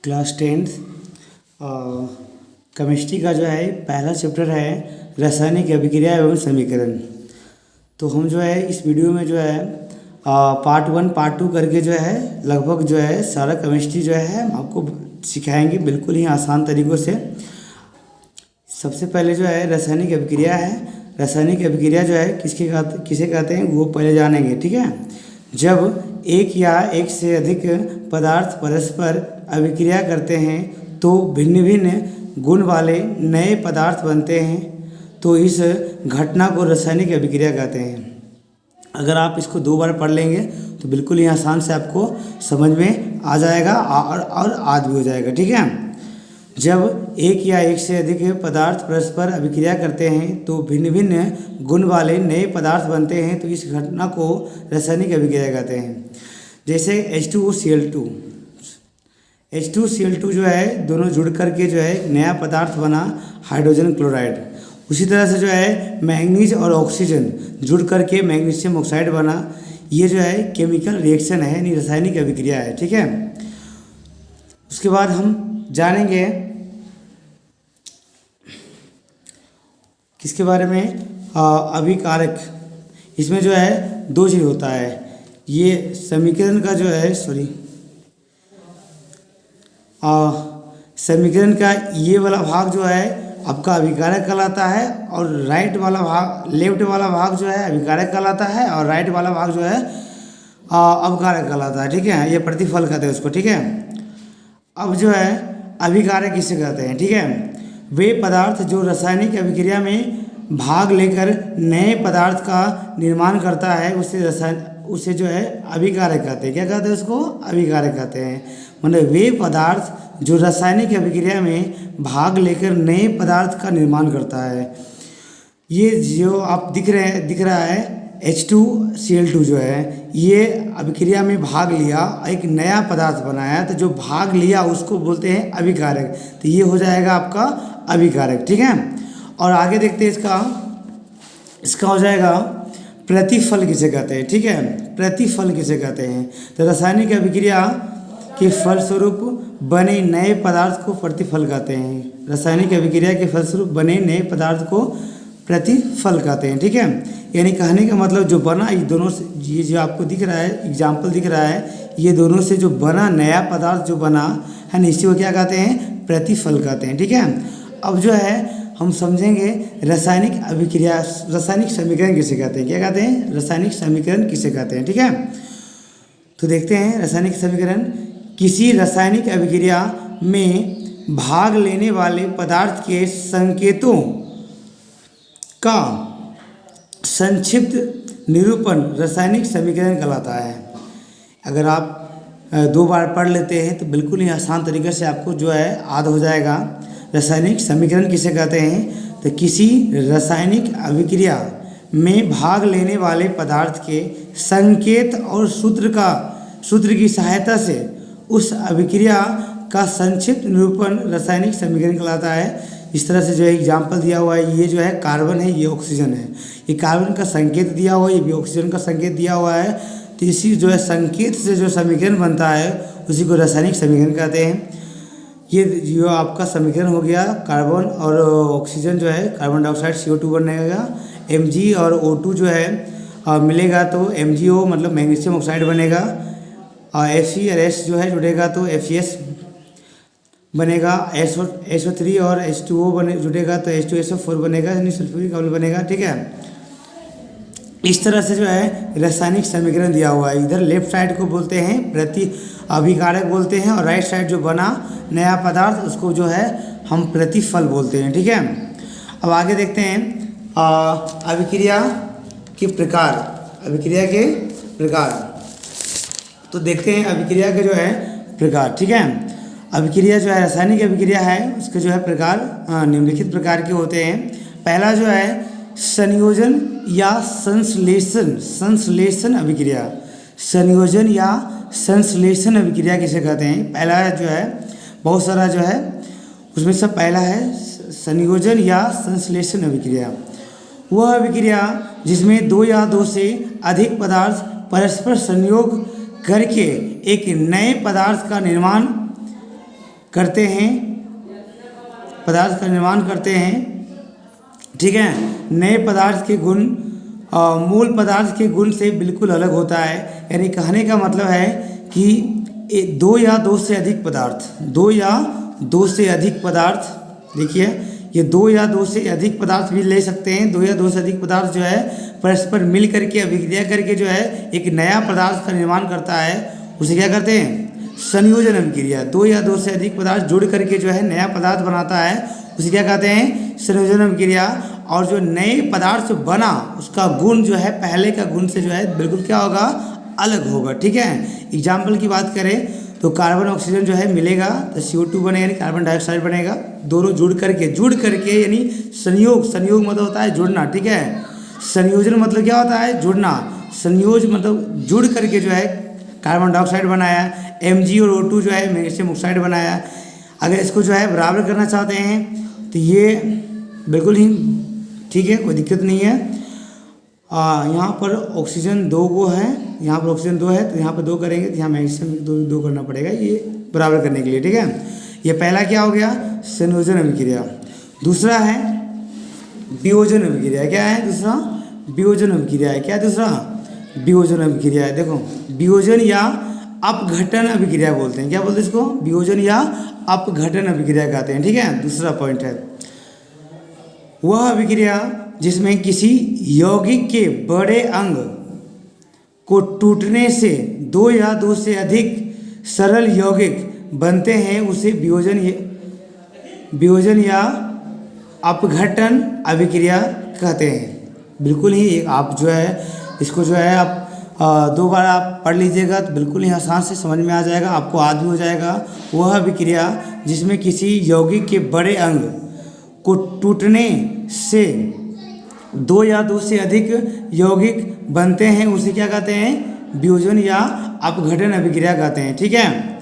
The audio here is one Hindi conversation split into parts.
क्लास 10th केमिस्ट्री का जो है पहला चैप्टर है रासायनिक अभिक्रिया एवं समीकरण। तो हम जो है इस वीडियो में जो है पार्ट 1 पार्ट 2 करके जो है लगभग जो है सारा केमिस्ट्री जो है हम आपको सिखाएंगे बिल्कुल ही आसान तरीक़ों से। सबसे पहले जो है रासायनिक अभिक्रिया है। रासायनिक अभिक्रिया जो है किसे कहते हैं वो पहले जानेंगे, ठीक है। जब एक या एक से अधिक पदार्थ परस्पर अभिक्रिया करते हैं तो भिन्न भिन्न गुण वाले नए पदार्थ बनते हैं, तो इस घटना को रासायनिक अभिक्रिया कहते हैं। अगर आप इसको 2 बार पढ़ लेंगे तो बिल्कुल ही आसान से आपको समझ में आ जाएगा और याद भी हो जाएगा, ठीक है। जब एक या एक से अधिक पदार्थ परस्पर अभिक्रिया करते हैं तो भिन्न भिन्न गुण वाले नए पदार्थ बनते हैं, तो इस घटना को रासायनिक अभिक्रिया कहते हैं। जैसे H2Cl2 जो है दोनों जुड़ करके जो है नया पदार्थ बना हाइड्रोजन क्लोराइड। उसी तरह से जो है मैंगनीज और ऑक्सीजन जुड़ करके मैग्नीशियम ऑक्साइड बना। ये जो है केमिकल रिएक्शन है, यानी रासायनिक अभिक्रिया है, ठीक है। उसके बाद हम जानेंगे किसके बारे में, अभिकारक। इसमें जो है 2 चीज़ होता है। ये समीकरण का जो है समीकरण का ये वाला भाग जो है आपका अभिकारक कहलाता है, और लेफ्ट वाला भाग जो है अभिकारक कहलाता है, और राइट वाला भाग जो है अपकारक कहलाता है, ठीक है। ये प्रतिफल कहते हैं उसको, ठीक है। अब जो है अभिकारक किसे कहते हैं, ठीक है। वे पदार्थ जो रासायनिक अभिक्रिया में भाग लेकर नए पदार्थ का निर्माण करता है उसे जो है अभिकारक कहते हैं। क्या कहते हैं उसको? अभिकारक कहते हैं। मतलब वे पदार्थ जो रासायनिक अभिक्रिया में भाग लेकर नए पदार्थ का निर्माण करता है। ये जो आप दिख रहा है H2Cl2 जो है ये अभिक्रिया में भाग लिया, एक नया पदार्थ बनाया, तो जो भाग लिया उसको बोलते हैं अभिकारक। तो ये हो जाएगा आपका अभिकारक, ठीक है। और आगे देखते हैं इसका हो जाएगा प्रतिफल किसे कहते हैं, ठीक है। प्रतिफल किसे कहते हैं? तो रासायनिक अभिक्रिया के फलस्वरूप बने नए पदार्थ को प्रतिफल कहते हैं। रासायनिक अभिक्रिया के फलस्वरूप बने नए पदार्थ को प्रतिफल कहते हैं, ठीक है। यानी कहने का मतलब जो बना ये दोनों से, ये जो आपको दिख रहा है एग्जाम्पल दिख रहा है, ये दोनों से जो बना नया पदार्थ जो बना है ना, इसी को क्या कहते हैं? प्रतिफल कहते हैं, ठीक है। अब जो है हम समझेंगे रासायनिक अभिक्रिया, रासायनिक समीकरण किसे कहते हैं। क्या कहते हैं? रासायनिक समीकरण किसे कहते हैं, ठीक है। तो देखते हैं रासायनिक समीकरण। किसी रासायनिक अभिक्रिया में भाग लेने वाले पदार्थ के संकेतों का संक्षिप्त निरूपण रासायनिक समीकरण कहलाता है। अगर आप 2 बार पढ़ लेते हैं तो बिल्कुल ही आसान तरीके से आपको जो है याद हो जाएगा। रासायनिक समीकरण किसे कहते हैं? तो किसी रासायनिक अभिक्रिया में भाग लेने वाले पदार्थ के संकेत और सूत्र की सहायता से उस अभिक्रिया का संक्षिप्त निरूपण रासायनिक समीकरण कहलाता है। इस तरह से जो है एग्जाम्पल दिया हुआ है, ये जो है कार्बन है, ये ऑक्सीजन है। ये कार्बन का संकेत दिया हुआ है, ये भी ऑक्सीजन का संकेत दिया हुआ है। तो इसी जो है संकेत से जो समीकरण बनता है उसी को रासायनिक समीकरण कहते हैं। ये जो आपका समीकरण हो गया, कार्बन और ऑक्सीजन जो है कार्बन डाइऑक्साइड CO2 बनेगा, Mg और O2 जो है मिलेगा तो MgO मतलब मैग्नीशियम ऑक्साइड बनेगा, और Fe और S जो है जुड़ेगा तो FeS बनेगा, SO3 और H2O जुड़ेगा तो H2SO4 बनेगा, यानी सल्फ्यूरिक अम्ल बनेगा, ठीक है। इस तरह से जो है रासायनिक समीकरण दिया हुआ है। इधर लेफ्ट साइड को बोलते हैं अभिकारक बोलते हैं, और राइट साइड जो बना नया पदार्थ उसको जो है हम प्रतिफल बोलते हैं, ठीक है। अब आगे देखते हैं अभिक्रिया के प्रकार। अभिक्रिया के प्रकार तो देखते हैं अभिक्रिया के जो है प्रकार, ठीक है। अभिक्रिया जो है रासायनिक अभिक्रिया है, उसके जो है प्रकार निम्नलिखित प्रकार के होते हैं। पहला जो है संयोजन या संश्लेषण अभिक्रिया। संयोजन या संश्लेषण अभिक्रिया किसे कहते हैं? पहला जो है बहुत सारा जो है उसमें से पहला है संयोजन या संश्लेषण अभिक्रिया। वह अभिक्रिया जिसमें 2 या 2 से अधिक पदार्थ परस्पर संयोग करके एक नए पदार्थ का निर्माण करते हैं, पदार्थ का निर्माण करते हैं, ठीक है। नए पदार्थ के गुण मूल पदार्थ के गुण से बिल्कुल अलग होता है। यानी कहने का मतलब है कि दो या दो से अधिक पदार्थ, देखिए ये दो या दो से अधिक पदार्थ भी ले सकते हैं। दो या दो से अधिक पदार्थ जो है परस्पर मिल करके अभिक्रिया करके जो है एक नया पदार्थ का निर्माण करता है, उसे क्या कहते हैं? संयोजन अभिक्रिया। दो या दो से अधिक पदार्थ जुड़ करके जो है नया पदार्थ बनाता है, उसे क्या कहते हैं? संयोजन अभिक्रिया। और जो नए पदार्थ बना उसका गुण जो है पहले का गुण से जो है बिल्कुल क्या होगा? अलग होगा, ठीक है। एग्जाम्पल की बात करें तो कार्बन ऑक्सीजन जो है मिलेगा तो CO2 बनेगा, यानी कार्बन डाइऑक्साइड बनेगा। दोनों जुड़ करके यानी संयोग मतलब होता है जुड़ना, ठीक है। संयोजन मतलब क्या होता है? जुड़ना। संयोज मतलब जुड़ करके जो है कार्बन डाइऑक्साइड बनाया, Mg और O2 जो है मैग्नीशियम ऑक्साइड बनाया। अगर इसको जो है बराबर करना चाहते हैं तो ये बिल्कुल ही ठीक है, कोई दिक्कत नहीं है। यहाँ पर ऑक्सीजन 2 गो है, यहाँ पर ऑक्सीजन 2 है तो यहाँ पर 2 करेंगे तो यहाँ मैग्नीशियम 2 करना पड़ेगा ये बराबर करने के लिए, ठीक है। ये पहला क्या हो गया? संयोजन अभिक्रिया। दूसरा है वियोजन अभिक्रिया। क्या है दूसरा? वियोजन अभिक्रिया है। क्या दूसरा? वियोजन अभिक्रिया है। देखो वियोजन या अपघटन अभिक्रिया बोलते हैं। क्या बोलते हैं इसको? वियोजन या अपघटन अभिक्रिया कहते हैं, ठीक है। दूसरा पॉइंट है वह अभिक्रिया जिसमें किसी यौगिक के बड़े अंग को टूटने से दो या दो से अधिक सरल यौगिक बनते हैं, उसे वियोजन या अपघटन अभिक्रिया कहते हैं। बिल्कुल ही आप जो है इसको जो है आप 2 बार आप पढ़ लीजिएगा तो बिल्कुल ही आसान से समझ में आ जाएगा, आपको याद भी हो जाएगा। वह अभिक्रिया जिसमें किसी यौगिक के बड़े अंग को टूटने से 2 या 2 से अधिक यौगिक बनते हैं, उसे क्या कहते हैं? वियोजन या अपघटन अभिक्रिया कहते हैं, ठीक है।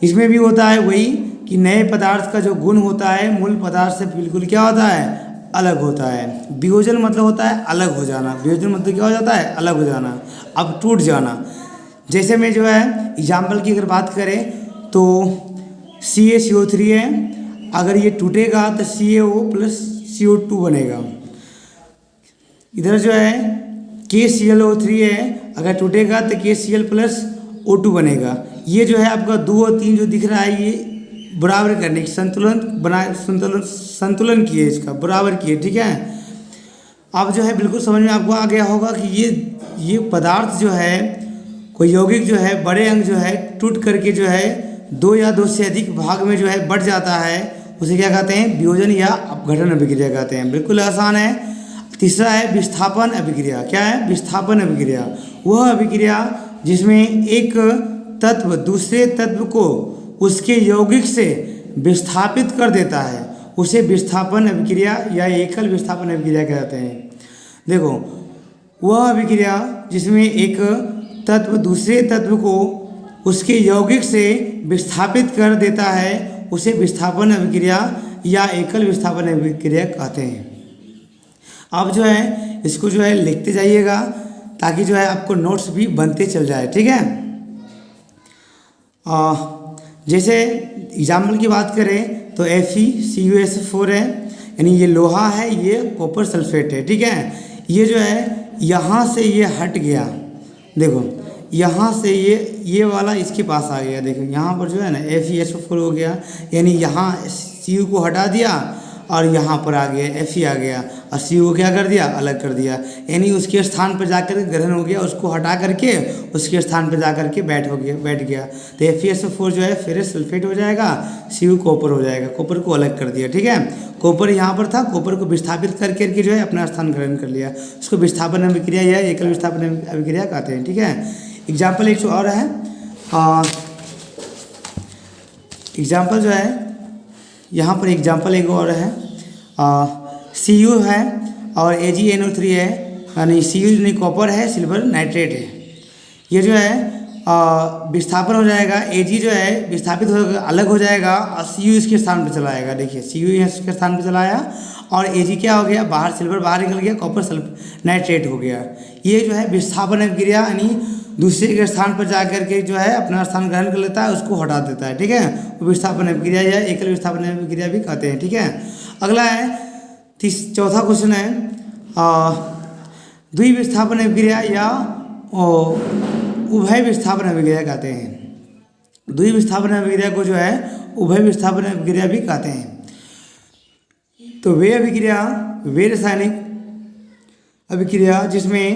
इसमें भी होता है वही कि नए पदार्थ का जो गुण होता है मूल पदार्थ से बिल्कुल क्या होता है? अलग होता है। वियोजन मतलब होता है अलग हो जाना। वियोजन मतलब क्या हो जाता है? अलग हो जाना, अब टूट जाना। जैसे में जो है एग्जाम्पल की अगर बात करें तो CaCO3 है, अगर ये टूटेगा तो CaO प्लस CO2 बनेगा। इधर जो है KClO3 है, अगर टूटेगा तो KCl प्लस O2 बनेगा। ये जो है आपका 2 और 3 जो दिख रहा है ये बराबर करने की संतुलन किए, इसका बराबर किए, ठीक है। अब जो है बिल्कुल समझ में आपको आ गया होगा कि ये पदार्थ जो है कोई यौगिक जो है बड़े अंग जो है टूट करके जो है 2 या 2 से अधिक भाग में जो है बढ़ जाता है, उसे क्या कहते हैं? वियोजन या अपघटन अभिक्रिया कहते हैं। बिल्कुल आसान है। तीसरा है विस्थापन अभिक्रिया। क्या है? विस्थापन अभिक्रिया। वह अभिक्रिया जिसमें एक तत्व दूसरे तत्व को उसके यौगिक से विस्थापित कर देता है, उसे विस्थापन अभिक्रिया या एकल विस्थापन अभिक्रिया कहते हैं। देखो वह अभिक्रिया जिसमें एक तत्व दूसरे तत्व को उसके यौगिक से विस्थापित कर देता है, उसे विस्थापन अभिक्रिया या एकल विस्थापन अभिक्रिया कहते हैं। आप जो है इसको जो है लिखते जाइएगा ताकि जो है आपको नोट्स भी बनते चल जाए, ठीक है। जैसे एग्जाम्पल की बात करें तो FeCuSO4 है, यानी ये लोहा है, ये कॉपर सल्फेट है, ठीक है। ये जो है यहाँ से ये हट गया, देखो यहाँ से ये वाला इसके पास आ गया। देखो यहाँ पर जो है ना FeSO4 हो गया, यानी यहाँ Cu को हटा दिया और यहाँ पर आ गया Fe आ गया और Cu को क्या कर दिया? अलग कर दिया, यानी उसके स्थान पर जाकर ग्रहण हो गया, उसको हटा करके उसके स्थान पर जाकर के बैठ गया। तो FeSO4 जो है फेरस सल्फेट हो जाएगा, Cu कॉपर हो जाएगा, कॉपर को अलग कर दिया, ठीक है। कॉपर यहाँ पर था, कॉपर को विस्थापित करके जो है अपना स्थान ग्रहण कर लिया, उसको विस्थापन अभिक्रिया या एकल विस्थापन अभिक्रिया कहते हैं, ठीक है। एग्जाम्पल एक और है, एग्जाम्पल जो है यहाँ पर एग्जाम्पल एक और है, Cu है और AgNO3 है, यानी Cu यानी कॉपर है, सिल्वर नाइट्रेट है। ये जो है विस्थापन हो जाएगा, Ag जो है विस्थापित हो अलग हो जाएगा और Cu इसके स्थान पर चला आएगा। देखिए Cu इसके स्थान पर चला आया और Ag क्या हो गया? बाहर सिल्वर बाहर निकल गया, कॉपर नाइट्रेट हो गया। ये जो है विस्थापन अभिक्रिया यानी दूसरे के स्थान पर जाकर के जो है अपना स्थान ग्रहण कर लेता है, उसको हटा देता है, ठीक है, वो विस्थापन अभिक्रिया या एकल विस्थापन अभिक्रिया भी कहते हैं, ठीक है। अगला है चौथा क्वेश्चन है द्विविस्थापन अभिक्रिया या उभय विस्थापन अभिक्रिया कहते हैं। द्विविस्थापन अभिक्रिया को जो है उभय विस्थापन अभिक्रिया भी कहते हैं। तो वे अभिक्रिया, वे रासायनिक अभिक्रिया जिसमें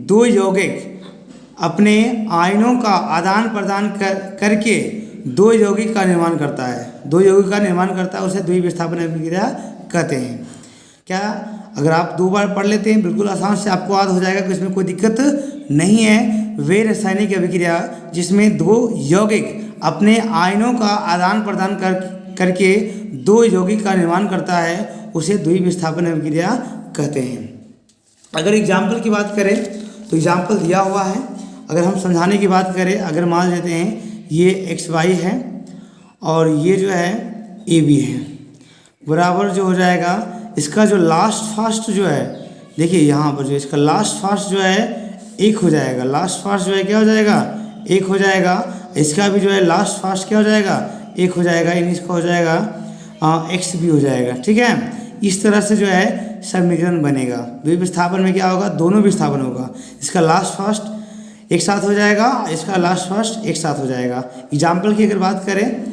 दो यौगिक अपने आयनों का आदान प्रदान करके दो यौगिक का निर्माण करता है, दो यौगिक का निर्माण करता है, उसे द्विविस्थापन अभिक्रिया कहते हैं। क्या, अगर आप 2 बार पढ़ लेते हैं बिल्कुल आसान से आपको याद हो जाएगा कि इसमें कोई दिक्कत नहीं है। वे रासायनिक अभिक्रिया जिसमें दो यौगिक अपने आयनों का आदान प्रदान करके दो यौगिक का निर्माण करता है, उसे द्विविस्थापन अभिक्रिया कहते हैं। अगर एग्जाम्पल की बात करें तो एग्जाम्पल दिया हुआ है। अगर हम समझाने की बात करें, अगर मान लेते हैं ये XY है और ये जो है AB है, बराबर जो हो जाएगा इसका जो लास्ट फास्ट जो है, देखिए यहाँ पर जो इसका लास्ट फास्ट जो है 1 हो जाएगा, लास्ट फास्ट जो है क्या हो जाएगा 1 हो जाएगा। इसका भी जो है लास्ट फास्ट क्या हो जाएगा 1 हो जाएगा, यानी इसका हो जाएगा X भी हो जाएगा, ठीक है। इस तरह से जो है समीकरण बनेगा। द्विविस्थापन में क्या होगा, दोनों विस्थापन होगा, इसका लास्ट फास्ट एक साथ हो जाएगा, इसका लास्ट फास्ट एक साथ हो जाएगा। एग्जाम्पल की अगर बात करें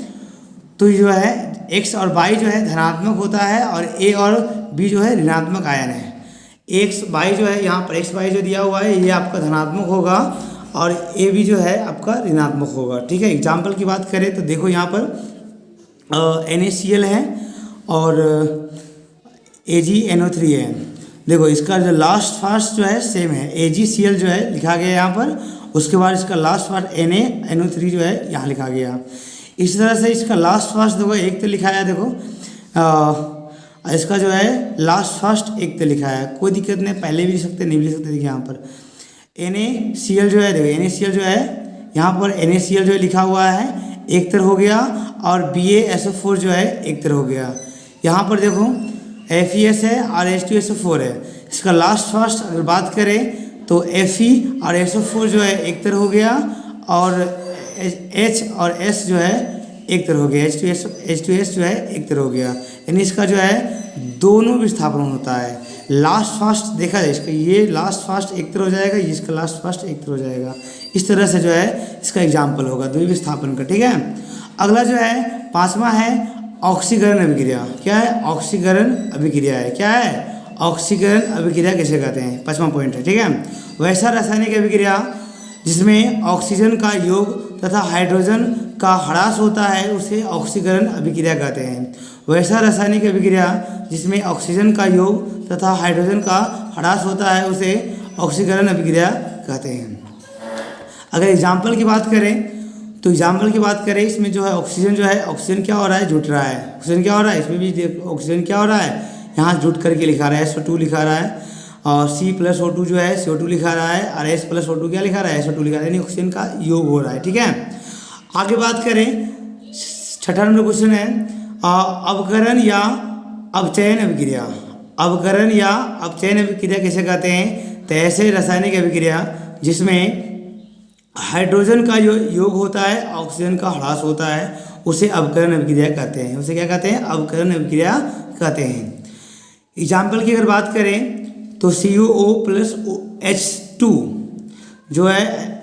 तो जो है X और Y जो है धनात्मक होता है और A और B जो है ऋणात्मक आयन है। X Y जो है यहाँ पर XY जो दिया हुआ है ये आपका धनात्मक होगा और AB जो है आपका ऋणात्मक होगा, ठीक है। एग्जाम्पल की बात करें तो देखो यहाँ पर NaCl है और AgNO3 है। देखो इसका जो लास्ट फास्ट जो है सेम है, AgCl जो है लिखा गया यहाँ पर, उसके बाद इसका लास्ट फास्ट NaNO3 जो है यहाँ लिखा गया। इस तरह से इसका लास्ट फास्ट देखो एक तो लिखा है, देखो इसका जो है लास्ट फास्ट एक तो लिखा है, कोई दिक्कत नहीं, पहले भी लिख सकते नहीं भी लिख सकते। देखिए यहाँ पर NaCl जो है, देखो NaCl जो है यहाँ पर NaCl जो है लिखा हुआ है एक तरह हो गया और BaSO4 जो है एक तरह हो गया। यहाँ पर देखो FeS है और H2SO4 है। इसका लास्ट फास्ट अगर बात करें तो Fe और SO4 जो है एक तरह हो गया और H और S जो है एक तरह हो गया, H2S जो है एक तरह हो गया, यानी इसका जो है दोनों विस्थापन होता है। लास्ट फास्ट देखा जाए इसका, ये लास्ट फास्ट एक तरह हो जाएगा, ये इसका लास्ट फास्ट एक तरह हो जाएगा। इस तरह से जो है इसका एग्जाम्पल होगा द्विविस्थापन का, ठीक है। अगला जो है 5वां है ऑक्सीकरण अभिक्रिया। क्या है, ऑक्सीकरण अभिक्रिया है। क्या है, ऑक्सीकरण अभिक्रिया किसे कहते हैं, 5वां पॉइंट है, ठीक है। वैसा रासायनिक अभिक्रिया जिसमें ऑक्सीजन का योग तथा हाइड्रोजन का ह्रास होता है उसे ऑक्सीकरण अभिक्रिया कहते हैं। वैसा रासायनिक अभिक्रिया जिसमें ऑक्सीजन का योग तथा हाइड्रोजन का ह्रास होता है उसे ऑक्सीकरण अभिक्रिया कहते हैं। अगर एग्जाम्पल की बात करें तो एग्जाम्पल की बात करें इसमें जो है ऑक्सीजन ऑक्सीजन क्या हो रहा है, जुट रहा है। ऑक्सीजन क्या हो रहा है, इसमें भी ऑक्सीजन क्या हो रहा है, यहाँ जुट करके लिखा रहा है, SO2 लिखा रहा है और C+O2 जो है CO2 लिखा रहा है और H+O2 क्या लिखा रहा है, SO2 लिखा रहा है, यानी ऑक्सीजन का योग हो रहा है, ठीक है। आगे बात करें 6वां नंबर क्वेश्चन है अवकरण या अपचयन अभिक्रिया। अवकरण या अपचयन अभिक्रिया किसे कहते हैं, तो ऐसे रासायनिक अभिक्रिया जिसमें हाइड्रोजन का जो योग होता है ऑक्सीजन का ह्रास होता है उसे अवकरण अभिक्रिया कहते हैं। उसे क्या कहते हैं, अवकरण अभिक्रिया कहते हैं। एग्जाम्पल की अगर बात करें तो CuO+H2 जो है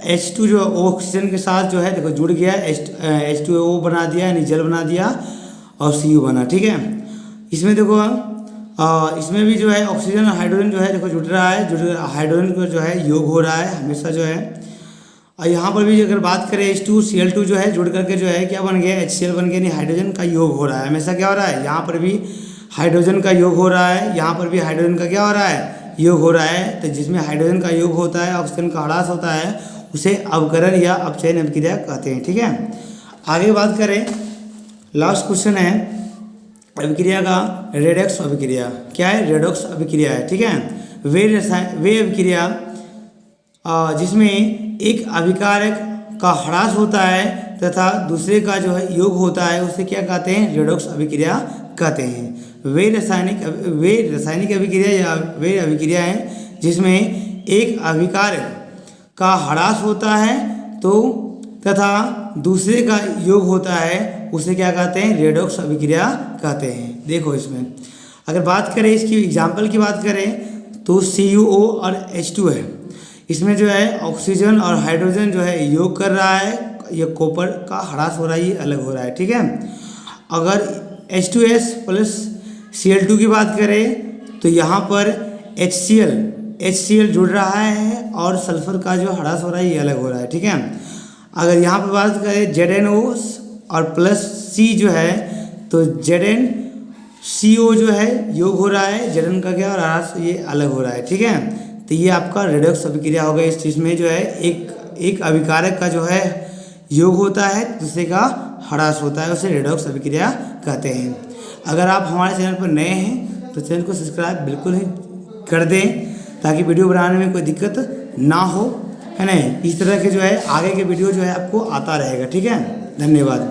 H2 जो ऑक्सीजन के साथ जो है देखो जुड़ गया, H2O बना दिया, यानी जल बना दिया और Cu बना, ठीक है। इसमें देखो इसमें भी जो है ऑक्सीजन और हाइड्रोजन जो है देखो जुड़ रहा है, हाइड्रोजन को जो है योग हो रहा है हमेशा जो है। और यहाँ पर भी अगर बात करें H2Cl2 जो है जुड़ करके जो है क्या बन गया, HCl बन गया, यानी हाइड्रोजन का योग हो रहा है हमेशा। क्या हो रहा है, यहाँ पर भी हाइड्रोजन का योग हो रहा है, यहाँ पर भी हाइड्रोजन का क्या हो रहा है, योग हो रहा है। तो जिसमें हाइड्रोजन का योग होता है ऑक्सीजन का ह्रास होता है उसे अवकरण या अपचयन अभिक्रिया कहते हैं, ठीक है। आगे बात करें लास्ट क्वेश्चन है अभिक्रिया का रेडॉक्स अभिक्रिया। क्या है, रेडॉक्स अभिक्रिया है, ठीक है। वे अभिक्रिया जिसमें एक अभिकारक का ह्रास होता है तथा दूसरे का जो है योग होता है उसे क्या कहते हैं, रेडॉक्स अभिक्रिया कहते हैं। वे रासायनिक अभिक्रिया या वे अभिक्रिया हैं जिसमें एक अभिकारक का ह्रास होता है तो तथा दूसरे का योग होता है उसे क्या कहते हैं, रेडॉक्स अभिक्रिया कहते हैं। देखो इसमें अगर बात करें, इसकी एग्जाम्पल की बात करें तो CuO और H2 है। इसमें जो है ऑक्सीजन और हाइड्रोजन जो है योग कर रहा है, ये कॉपर का ह्रास हो रहा है, ये अलग हो रहा है, ठीक है। अगर H2S प्लस Cl2 की बात करें तो यहाँ पर HCl जुड़ रहा है और सल्फर का जो ह्रास हो रहा है ये अलग हो रहा है, ठीक है। अगर यहाँ पर बात करें ZnO और प्लस C जो है तो ZnCO जो है योग हो रहा है, Zn का क्या ह्रास ये अलग हो रहा है, ठीक है। तो ये आपका रेडॉक्स अभिक्रिया होगा। इस चीज़ में जो है एक अभिकारक का जो है योग होता है, दूसरे का ह्रास होता है, उसे रेडॉक्स अभिक्रिया कहते हैं। अगर आप हमारे चैनल पर नए हैं तो चैनल को सब्सक्राइब बिल्कुल ही कर दें ताकि वीडियो बनाने में कोई दिक्कत ना हो, है ना। इस तरह के जो है आगे के वीडियो जो है आपको आता रहेगा, ठीक है। धन्यवाद।